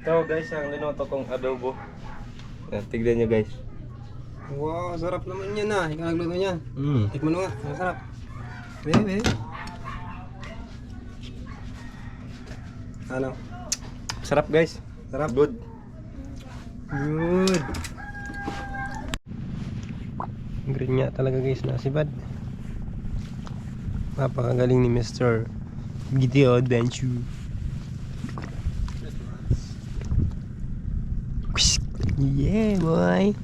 Ito guys, ang linoto kong adobo. Yan, tignan nyo guys. Wow, sarap naman yan ah. Ikaw nagluto niyan. Mm. Tikman mo nga, masarap. Bebe. Ano? Sarap guys. Sarap? Good. Good. Green nga talaga guys na si Bad. Napakagaling ni Mr. Gideon Benchu. Yeah boy.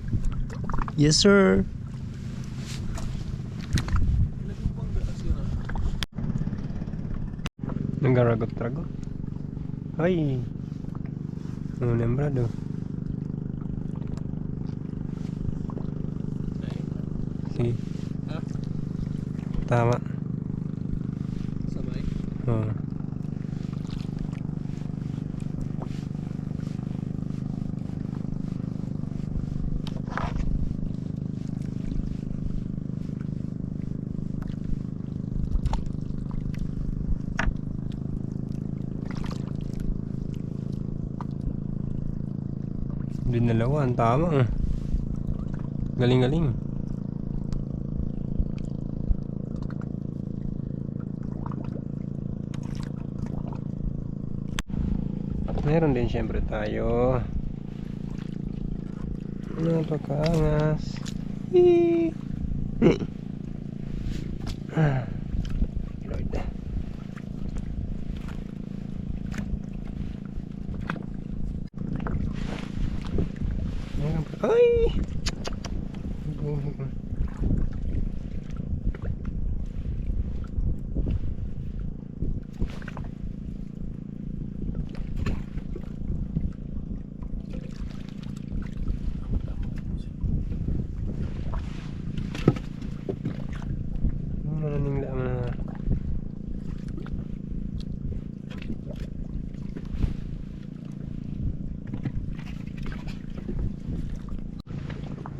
Yes sir. Nagaragot-ragot. Ay. Ano lembrado? Sige. Tama. Sabay. Oo. Dinalawan, tama. Galing-galing. Meron din syempre tayo. Napakaangas. Lord. Ay! Mananingla mo na.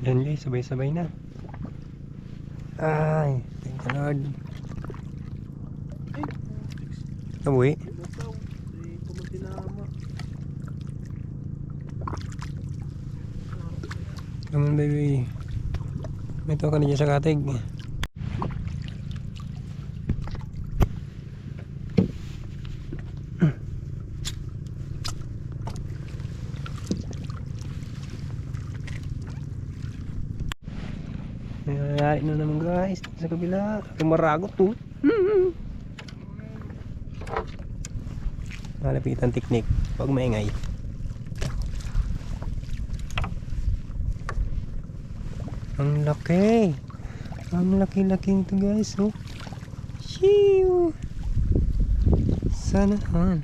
Yan guys, sabay-sabay na. Ay, thank you Lord. Abuhi. Come on baby. May to ka na dyan sa katig. Nangyayari na naman guys sa kabila. Tumaragot to. Malapitan teknik. Huwag maingay. Ang laki. Ang laki-laking to guys. Oh. Shiu. Sana on.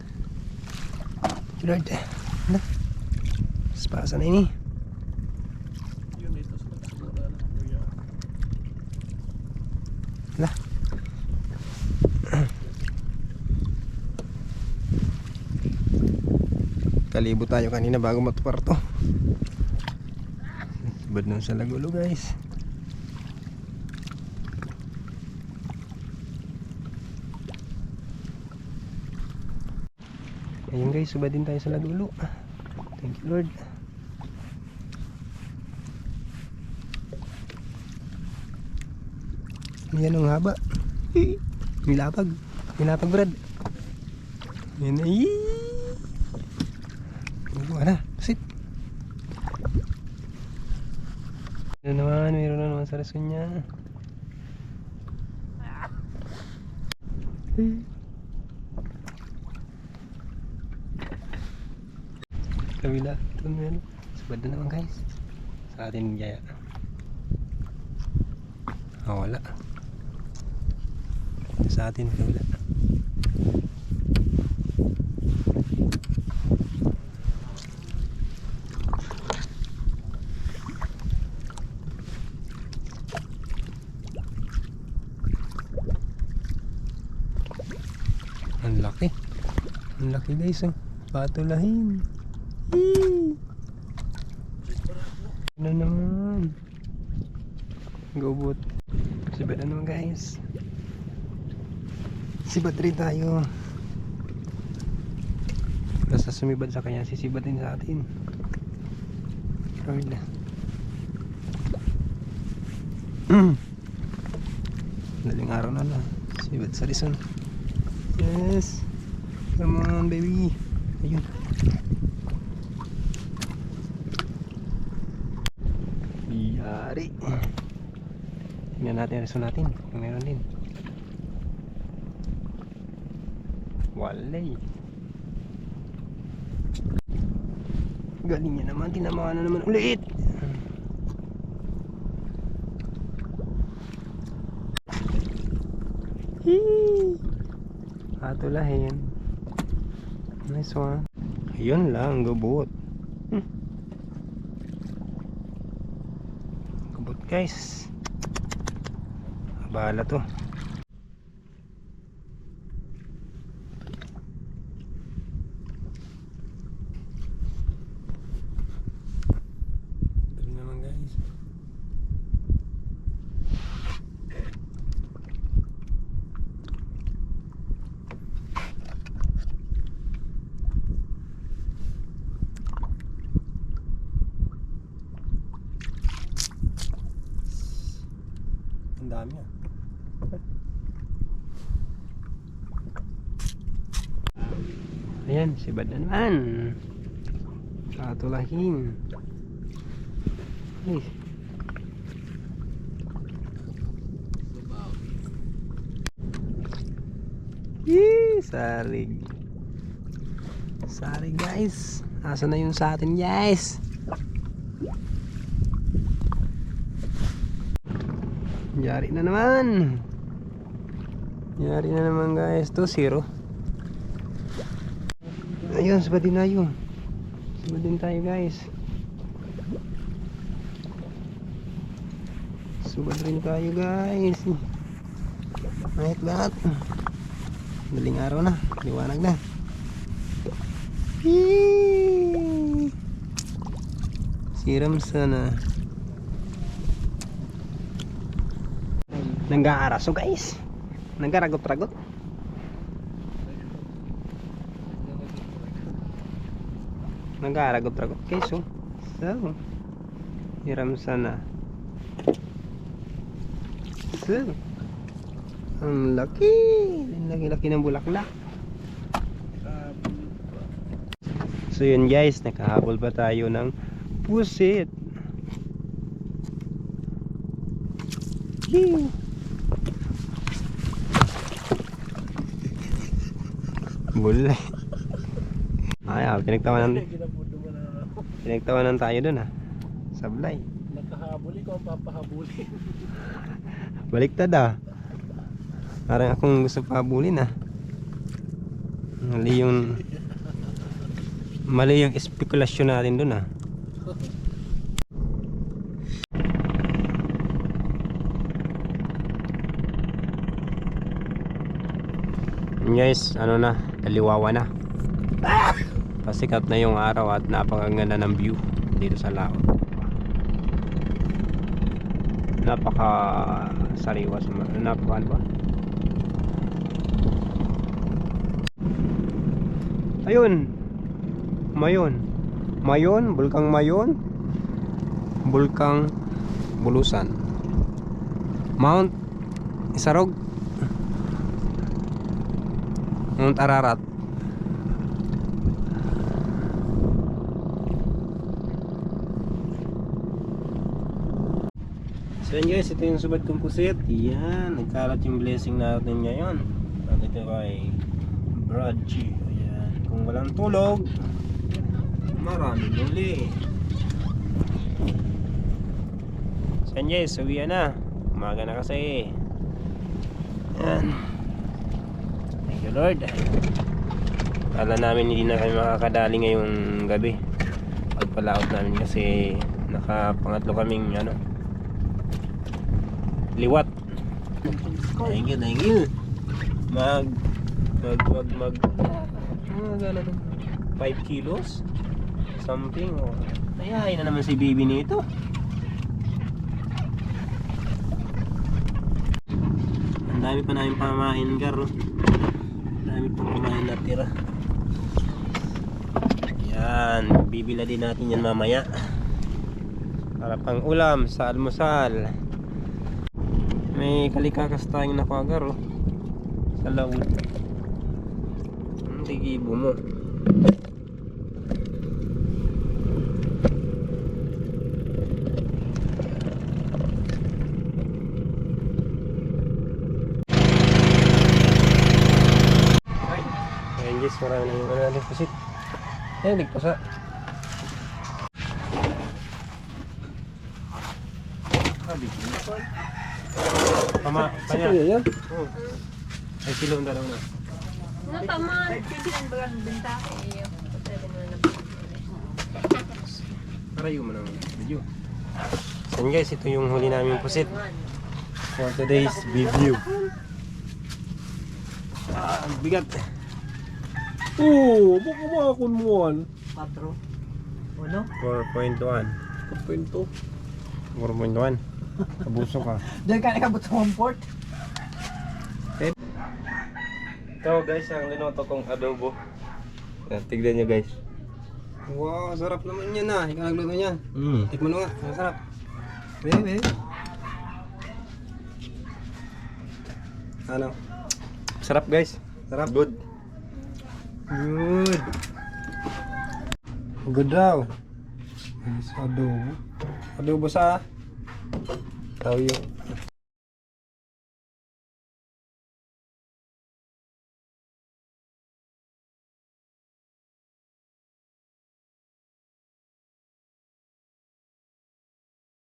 Lord. Ano? Spasa na ini. Lah. Kalibo tayo kanina bago matupar to. Subad nun sa lagulo guys. Ayun guys, subad din tayo sa lagulo. Thank you Lord. Yan ang haba. Milapag. Milapag Brad. Yan ay. Wala. Sit. Ano naman. Mayroon na naman sa rason niya. Kabila. Ito naman. Sabad na naman guys. Sa atin jaya. Wala. Sa atin kabila. Ang laki. Ang laki guys. Patulahin. Ano naman. Gobot. Sibat na naman guys. Sibat rin tayo. Basta sumibad sa kanya, sisibad din sa atin. Lord. Daling araw na lang. Sibad sa Rizal. Yes. Come on, baby. Ayun. Yari. Tingnan natin ang Rizal natin. Kung meron din. Walay. Galing niya naman. Tinamaan na naman ulit. Atulahin. Nice one. Ayun lang, gubot. Gubot guys. Bahala to. Ito naman guys. Ang dami ah. Ayan, sibad na naman. Katulahin. Ay. Yee, sarig. Sarig guys. Asa na yung sa atin guys? Yari na naman. Yari na naman guys. 2-0. Ayun, sabad din tayo. Sabad din tayo guys. Sabad rin tayo guys. Night bat. Daling araw na. Liwanag na. Yee! Siram sana. Nag-aaraso guys. Nag-aragot-ragot. Nag-aragot-ragot guys oh. So hiram sana. So ang laki. Ang laki-laki ng bulaklak. So yun guys, nakahabol pa tayo ng pusit. Yee! Bulay. Ay, pinagtawanan tayo dun ah. Sablay. Nakahabuli ko ang papahabuli. Baliktad ah. Parang akong gusto pahabulin ah. Mali yung espekulasyon natin dun ah. Guys, ano na, kaliwawa na. Pasikat na yung araw at napakaganda ng view dito sa laot. Napaka sariwa, napaka ano ba? Ayun. Mayon, Bulkang Mayon. Bulkang Bulusan. Mount Isarog. Mount Ararat. So yun guys, ito yung subad kong pusit. Yan, nagkalat yung blessing natin ngayon. At ito ay Brad G. Ayan, kung walang tulog, maraming uli. So yun guys, uwian na. Umaga na kasi. Yan. Thank you Lord. Kala namin hindi na kami makakadali ngayong gabi. Pagpalaot namin kasi nakapangatlo kaming ano, liwat. Thank you. Mag 5 kilos something or ayahay na naman si baby nito. Ang dami pa namin pamain gar. Ang dami pang kumain na tira. Yan, bibila din natin yan mamaya. Para pang ulam sa almusal. May kalikakas tayong nakwagar oh. Sa lawod. Tigibo mo. Ayan guys, marami na yung ano pusit. Ayan, nagpasa. Kanya. yan? Oh. Ay, kilo ang dalaw na. No, tama. Hindi lang bagang benta. Eh, pwede mo na. Parayo mo naman. Video. So yun guys, ito yung huli namin pusit. For today's video. Ang bigat. Oo, baka makakun mo yan. 4.1. Kwento. 4.1. Abuso ka. Doon ka nakabot sa home port. Ito guys, ang linoto kong adobo. Yan, tignan nyo guys. Wow, sarap naman yan ah. Ikaw nagluto niyan. Tikman mo nga, ang sarap. Bebe. Ano? Sarap guys. Sarap. Good. Good. Good daw. Adobo. Adobo sa Tawyo.